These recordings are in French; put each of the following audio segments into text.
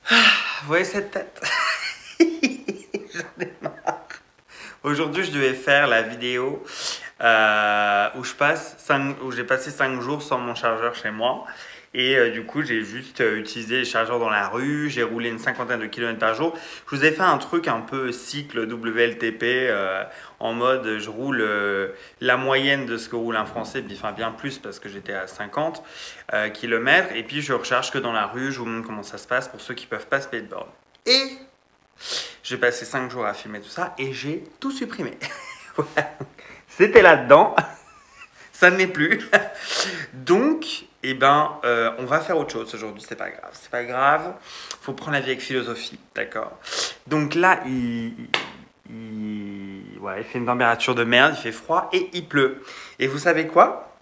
Vous voyez cette tête? J'en ai marre. Aujourd'hui, je devais faire la vidéo où j'ai passé 5 jours sans mon chargeur chez moi. Et du coup, j'ai juste utilisé les chargeurs dans la rue. J'ai roulé une 50aine de kilomètres par jour. Je vous ai fait un truc un peu cycle WLTP en mode je roule la moyenne de ce que roule un Français, enfin bien plus parce que j'étais à 50 km. Et puis je recharge que dans la rue. Je vous montre comment ça se passe pour ceux qui ne peuvent pas skateboard. Et j'ai passé 5 jours à filmer tout ça et j'ai tout supprimé. Voilà. C'était là-dedans. Ça ne l'est plus. Donc, eh ben, on va faire autre chose aujourd'hui. C'est pas grave. C'est pas grave. Faut prendre la vie avec philosophie. D'accord. Donc là, ouais, il fait une température de merde. Il fait froid et il pleut. Et vous savez quoi?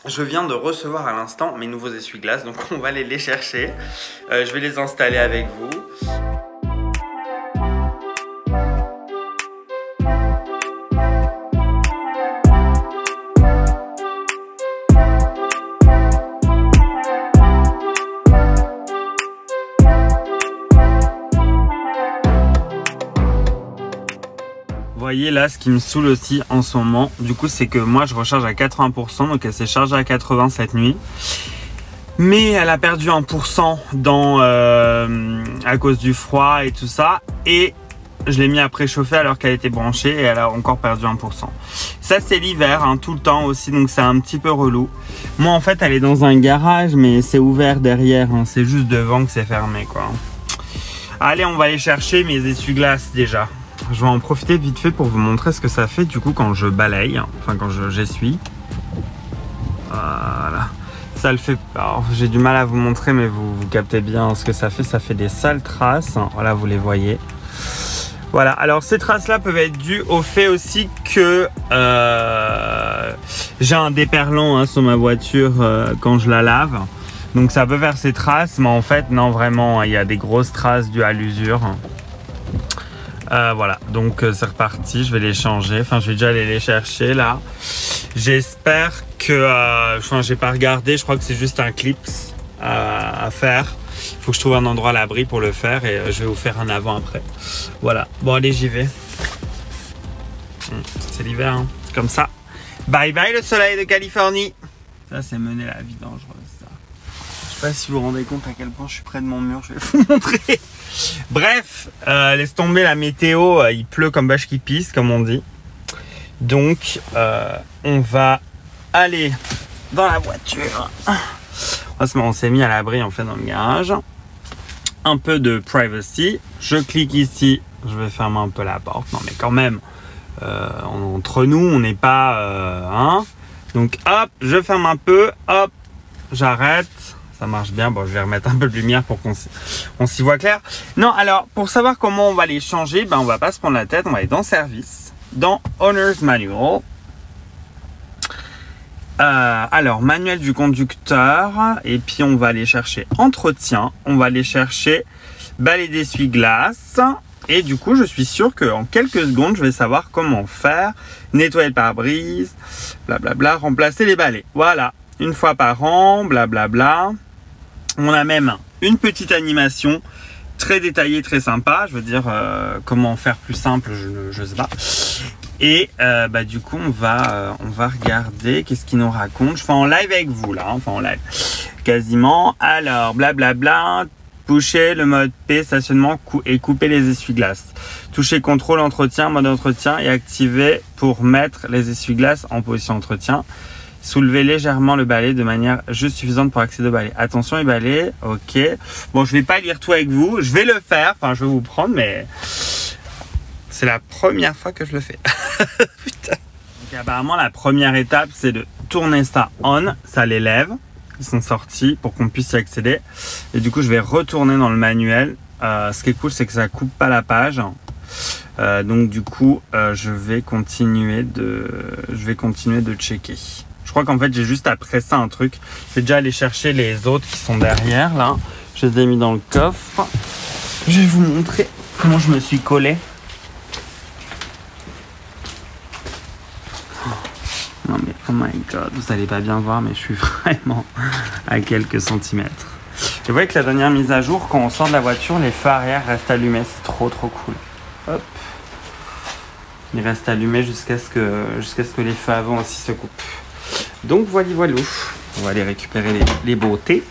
Je viens de recevoir à l'instant mes nouveaux essuie-glaces. Donc, on va aller les chercher. Je vais les installer avec vous. Vous voyez là, ce qui me saoule aussi en ce moment, du coup, c'est que moi je recharge à 80%, donc elle s'est chargée à 80 cette nuit. Mais elle a perdu 1% à cause du froid et tout ça. Et je l'ai mis à préchauffer alors qu'elle était branchée et elle a encore perdu 1%. Ça, c'est l'hiver, hein, tout le temps aussi, donc c'est un petit peu relou. Moi, en fait, elle est dans un garage, mais c'est ouvert derrière, hein, c'est juste devant que c'est fermé, quoi. Allez, on va aller chercher mes essuie-glaces déjà. Je vais en profiter vite fait pour vous montrer ce que ça fait du coup quand je balaye, enfin quand j'essuie. Voilà. Ça le fait. Alors j'ai du mal à vous montrer, mais vous captez bien ce que ça fait. Ça fait des sales traces. Voilà, vous les voyez. Voilà. Alors ces traces-là peuvent être dues au fait aussi que j'ai un déperlant hein, sur ma voiture quand je la lave. Donc ça peut faire ces traces, mais en fait non vraiment, il y a des grosses traces dues à l'usure. Voilà, donc c'est reparti, je vais les changer, enfin je vais déjà aller les chercher là. J'espère que, enfin j'ai pas regardé, je crois que c'est juste un clip à faire. Il faut que je trouve un endroit à l'abri pour le faire et je vais vous faire un avant après. Voilà, bon allez j'y vais. C'est l'hiver, hein. Comme ça. Bye bye le soleil de Californie. Ça c'est mener la vie dangereuse ça. Je sais pas si vous vous rendez compte à quel point je suis près de mon mur, je vais vous montrer. Bref, laisse tomber la météo, il pleut comme vache qui pisse, comme on dit. Donc, on va aller dans la voiture. On s'est mis à l'abri en fait dans le garage. Un peu de privacy. Je clique ici, je vais fermer un peu la porte. Non mais quand même, entre nous, on n'est pas... hein. Donc hop, je ferme un peu, hop, j'arrête. Ça marche bien. Bon, je vais remettre un peu de lumière pour qu'on s'y voit clair. Non, alors, pour savoir comment on va les changer, ben, on va pas se prendre la tête. On va aller dans Service, dans Owner's Manual. Alors, manuel du conducteur. Et puis, on va aller chercher Entretien. On va aller chercher balai d'essuie-glace. Et du coup, je suis sûr qu'en quelques secondes, je vais savoir comment faire. Nettoyer le pare-brise, blablabla, remplacer les balais. Voilà. Une fois par an, blablabla. On a même une petite animation très détaillée, très sympa. Je veux dire, comment faire plus simple, je sais pas. Et bah, du coup, on va regarder qu'est-ce qu'il nous raconte. Je fais en live avec vous, là. Enfin, en live. Quasiment. Alors, blablabla. Toucher le mode P, stationnement et couper les essuie-glaces. Toucher contrôle entretien, mode entretien et activer pour mettre les essuie-glaces en position entretien. Soulevez légèrement le balai de manière juste suffisante pour accéder au balai. Attention les balais, ok. Bon, je vais pas lire tout avec vous, je vais le faire, enfin je vais vous prendre, mais c'est la première fois que je le fais. Putain. Donc apparemment la première étape c'est de tourner ça on, ça les lève. Ils sont sortis pour qu'on puisse y accéder. Et du coup je vais retourner dans le manuel. Ce qui est cool c'est que ça coupe pas la page. Donc du coup je vais continuer de checker. Je crois qu'en fait j'ai juste après ça un truc. Je vais déjà aller chercher les autres qui sont derrière là. Je les ai mis dans le coffre. Je vais vous montrer comment je me suis collé. Non mais oh my god, vous allez pas bien voir mais je suis vraiment à quelques centimètres. vous voyez que la dernière mise à jour, quand on sort de la voiture, les feux arrière restent allumés. C'est trop cool. Hop. Ils restent allumés jusqu'à ce que les feux avant aussi se coupent. Donc voilou. On va aller récupérer les beautés.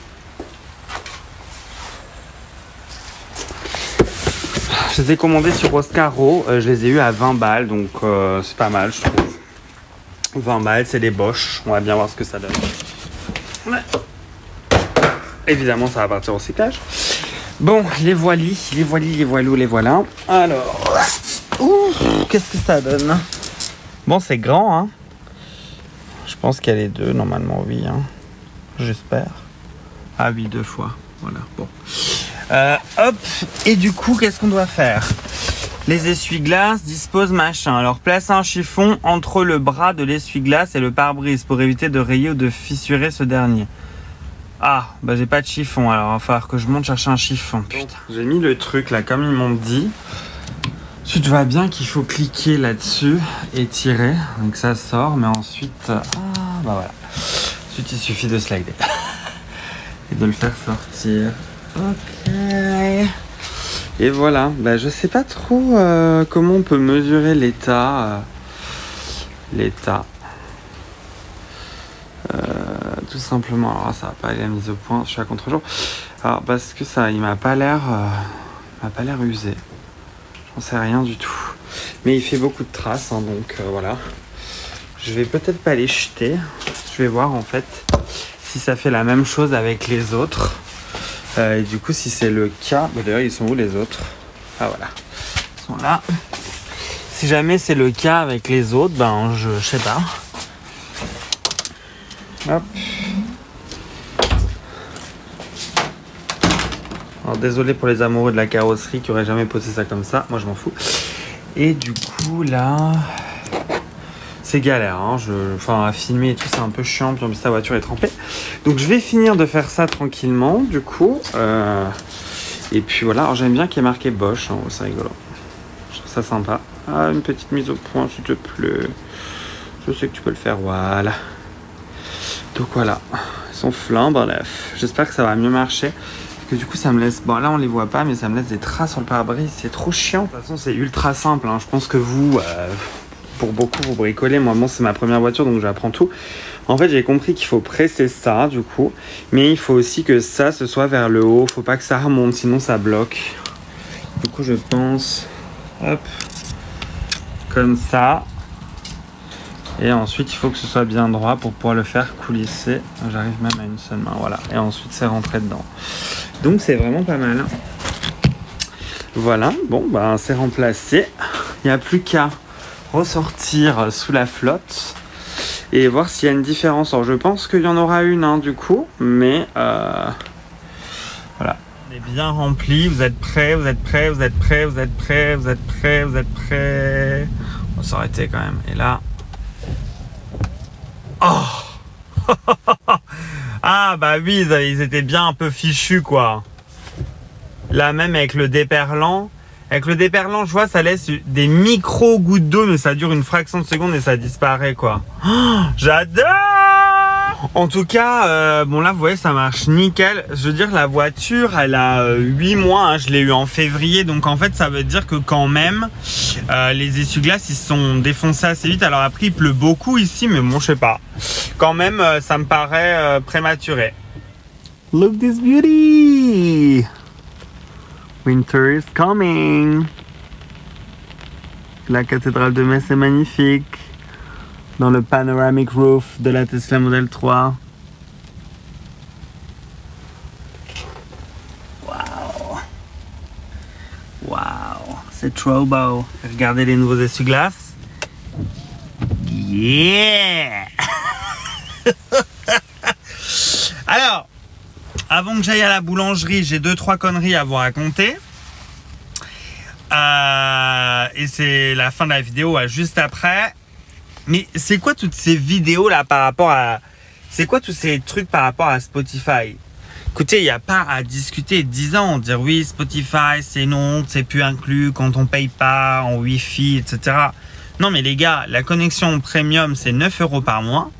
Je les ai commandés sur Oscaro. Je les ai eu à 20 balles. Donc c'est pas mal, je trouve. 20 balles, c'est des Bosch. On va bien voir ce que ça donne. Ouais. Évidemment, ça va partir au recyclage. Bon, les voilous, les voilà. Alors, qu'est-ce que ça donne? Bon, c'est grand, hein. Je pense qu'il y a les deux, normalement, oui. Hein. J'espère. Ah oui, 2 fois. Voilà, bon. Hop, et du coup, qu'est-ce qu'on doit faire? Les essuie-glaces disposent machin. Alors, place un chiffon entre le bras de l'essuie-glace et le pare-brise pour éviter de rayer ou de fissurer ce dernier. Ah, bah j'ai pas de chiffon, alors il va falloir que je monte chercher un chiffon. Putain, j'ai mis le truc là, comme ils m'ont dit. Tu te vois bien qu'il faut cliquer là-dessus et tirer, donc ça sort, mais ensuite... bah voilà. Ensuite, il suffit de slider. Et de le faire sortir. Ok. Et voilà, bah je sais pas trop comment on peut mesurer l'état. Tout simplement, alors ça va pas aller la mise au point, je suis à contre-jour. Alors parce que ça, il m'a pas l'air usé. J'en sais rien du tout. Mais il fait beaucoup de traces, hein, donc voilà. Je vais peut-être pas les jeter. Je vais voir en fait si ça fait la même chose avec les autres. Et du coup, si c'est le cas, bah, d'ailleurs ils sont où les autres? Ah voilà, ils sont là. Si jamais c'est le cas avec les autres, ben je sais pas. Hop. Alors désolé pour les amoureux de la carrosserie qui auraient jamais posé ça comme ça, moi je m'en fous. Et du coup là, c'est galère, hein. Enfin à filmer et tout c'est un peu chiant, puis en plus ta voiture est trempée. Donc je vais finir de faire ça tranquillement du coup. Et puis voilà, alors j'aime bien qu'il y ait marqué Bosch, hein. C'est rigolo. Je trouve ça sympa. Ah, une petite mise au point s'il te plaît. Je sais que tu peux le faire, voilà. Donc voilà, ils sont flammes, bref. J'espère que ça va mieux marcher. Parce que du coup ça me laisse, bon là on les voit pas, mais ça me laisse des traces sur le pare-brise. C'est trop chiant. De toute façon c'est ultra simple, hein. Je pense que vous, pour beaucoup vous bricolez. Moi bon, c'est ma première voiture donc j'apprends tout. En fait j'ai compris qu'il faut presser ça du coup. Mais il faut aussi que ça se soit vers le haut. Faut pas que ça remonte sinon ça bloque. Du coup je pense, hop, comme ça. Et ensuite il faut que ce soit bien droit pour pouvoir le faire coulisser. J'arrive même à une seule main, voilà. Et ensuite c'est rentré dedans. Donc c'est vraiment pas mal. Voilà, bon bah c'est remplacé. Il n'y a plus qu'à ressortir sous la flotte et voir s'il y a une différence. Alors je pense qu'il y en aura une hein, du coup, mais voilà. On est bien rempli, vous êtes prêts, vous êtes prêts, vous êtes prêts, vous êtes prêts, vous êtes prêts, vous êtes prêts. On va s'arrêter quand même. Et là. Oh. Ah bah oui, ils étaient bien un peu fichus quoi. Là même avec le déperlant. Avec le déperlant, je vois, ça laisse des micro gouttes d'eau, mais ça dure une fraction de seconde et ça disparaît quoi. Oh, j'adore. En tout cas, bon là vous voyez ça marche nickel. Je veux dire la voiture elle a 8 mois, hein, je l'ai eu en février. Donc en fait ça veut dire que quand même les essuie-glaces ils se sont défoncés assez vite. Alors après il pleut beaucoup ici mais bon je sais pas. Quand même ça me paraît prématuré. Look this beauty. Winter is coming. La cathédrale de Metz est magnifique. Dans le panoramic roof de la Tesla Model 3. Waouh. Waouh. C'est trop beau. Regardez les nouveaux essuie-glaces. Yeah. Alors, avant que j'aille à la boulangerie, j'ai 2-3 conneries à vous raconter. Et c'est la fin de la vidéo juste après. Mais c'est quoi toutes ces vidéos là par rapport à... C'est quoi tous ces trucs par rapport à Spotify? Écoutez, il n'y a pas à discuter 10 ans, dire oui, Spotify, c'est non, c'est plus inclus quand on paye pas en Wi-Fi, etc. Non mais les gars, la connexion premium, c'est 9 € par mois.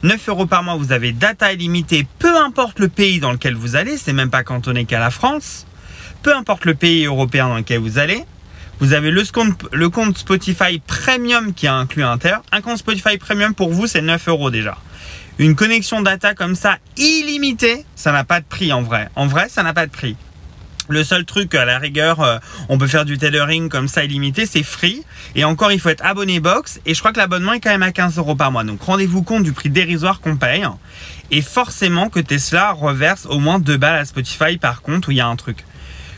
9 € par mois, vous avez data illimitée, peu importe le pays dans lequel vous allez, c'est même pas cantonné qu'à la France. Peu importe le pays européen dans lequel vous allez. Vous avez le compte Spotify Premium qui est inclus à l'intérieur. Un compte Spotify Premium pour vous, c'est 9 € déjà. Une connexion data comme ça, illimitée, ça n'a pas de prix en vrai. En vrai, ça n'a pas de prix. Le seul truc, à la rigueur, on peut faire du tethering comme ça illimité, c'est free. Et encore, il faut être abonné box. Et je crois que l'abonnement est quand même à 15 € par mois. Donc, rendez-vous compte du prix dérisoire qu'on paye. Et forcément que Tesla reverse au moins 2 balles à Spotify par contre où il y a un truc.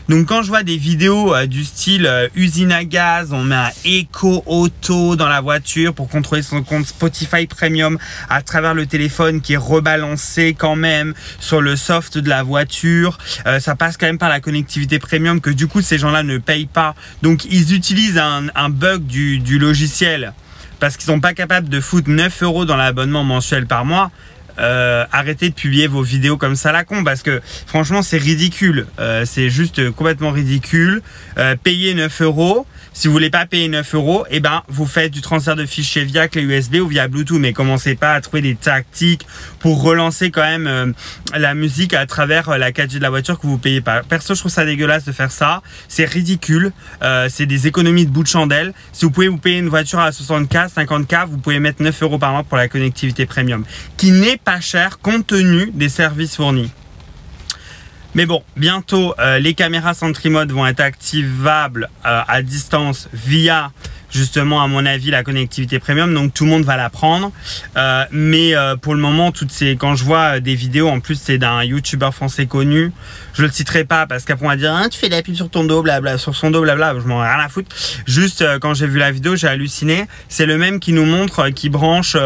Donc quand je vois des vidéos du style usine à gaz, on met un éco auto dans la voiture pour contrôler son compte Spotify Premium à travers le téléphone qui est rebalancé quand même sur le soft de la voiture. Ça passe quand même par la connectivité Premium que du coup ces gens-là ne payent pas. Donc ils utilisent un bug du logiciel parce qu'ils sont pas capables de foutre 9 € dans l'abonnement mensuel par mois. Arrêtez de publier vos vidéos comme ça à la con parce que franchement c'est ridicule, c'est juste complètement ridicule. Payez 9 €. Si vous voulez pas payer 9 €, et ben vous faites du transfert de fichiers via clé USB ou via Bluetooth, mais commencez pas à trouver des tactiques pour relancer quand même la musique à travers la 4G de la voiture que vous payez pas. Perso, je trouve ça dégueulasse de faire ça, c'est ridicule, c'est des économies de bout de chandelle. Si vous pouvez vous payer une voiture à 60K, 50K, vous pouvez mettre 9 € par mois pour la connectivité premium, qui n'est pas cher compte tenu des services fournis. Mais bon, bientôt, les caméras Sentry Mode vont être activables à distance via, justement, à mon avis, la connectivité premium. Donc, tout le monde va la prendre. Mais pour le moment, quand je vois des vidéos, en plus, c'est d'un YouTuber français connu. Je le citerai pas parce qu'après, on va dire ah, tu fais de la pub sur ton dos, blabla, sur son dos, blabla. Je m'en ai rien à foutre. Juste, quand j'ai vu la vidéo, j'ai halluciné. C'est le même qui nous montre, qui branche,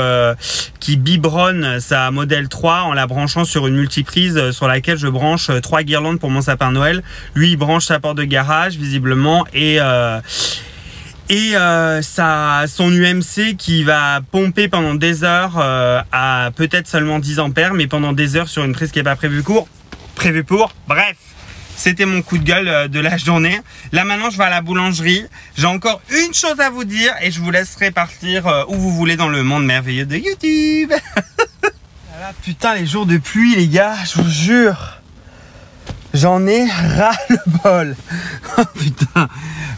qui biberonne sa Model 3 en la branchant sur une multiprise sur laquelle je branche 3 guirlandes pour mon sapin de Noël. Lui, il branche sa porte de garage, visiblement, et son UMC qui va pomper pendant des heures à peut-être seulement 10 ampères, mais pendant des heures sur une prise qui n'est pas prévue pour. Bref, c'était mon coup de gueule de la journée. Là maintenant, je vais à la boulangerie. J'ai encore une chose à vous dire et je vous laisserai partir où vous voulez dans le monde merveilleux de YouTube. Là, putain, les jours de pluie, les gars, je vous jure. J'en ai ras le bol. Oh putain.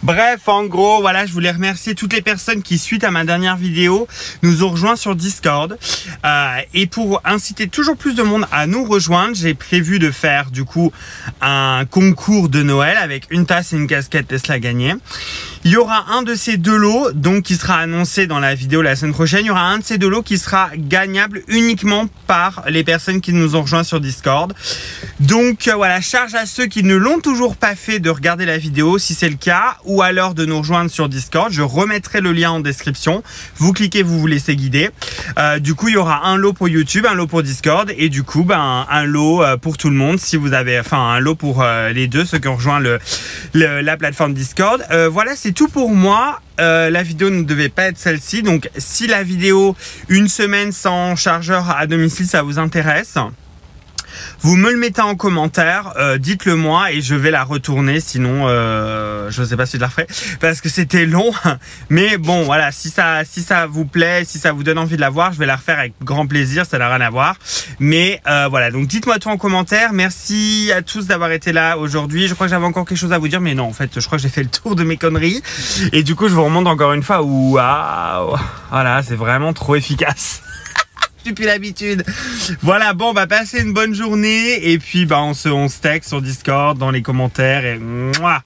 Bref, en gros, voilà, je voulais remercier toutes les personnes qui, suite à ma dernière vidéo, nous ont rejoints sur Discord. Et pour inciter toujours plus de monde à nous rejoindre, j'ai prévu de faire du coup un concours de Noël avec une tasse et une casquette Tesla gagnée. Il y aura un de ces deux lots donc qui sera annoncé dans la vidéo la semaine prochaine. Il y aura un de ces deux lots qui sera gagnable uniquement par les personnes qui nous ont rejoints sur Discord. Donc voilà, charge à ceux qui ne l'ont toujours pas fait de regarder la vidéo si c'est le cas, ou alors de nous rejoindre sur Discord. Je remettrai le lien en description. Vous cliquez, vous vous laissez guider. Du coup, il y aura un lot pour YouTube, un lot pour Discord et du coup, un lot pour tout le monde. Si vous avez, enfin, un lot pour les deux, ceux qui ont rejoint la plateforme Discord. Voilà, c'est tout pour moi. La vidéo ne devait pas être celle-ci. Donc, si la vidéo une semaine sans chargeur à domicile, ça vous intéresse, vous me le mettez en commentaire, dites-le moi et je vais la retourner. Sinon, je ne sais pas si je la referai parce que c'était long. Mais bon, voilà, si ça vous plaît, si ça vous donne envie de la voir, je vais la refaire avec grand plaisir. Ça n'a rien à voir. Mais voilà, donc dites-moi tout en commentaire. Merci à tous d'avoir été là aujourd'hui. Je crois que j'avais encore quelque chose à vous dire, mais non, en fait, je crois que j'ai fait le tour de mes conneries. Et du coup, je vous remonte encore une fois. Waouh, voilà, c'est vraiment trop efficace. J'ai plus l'habitude. Voilà, bon, passez une bonne journée et puis on se texte sur Discord, dans les commentaires et mouah.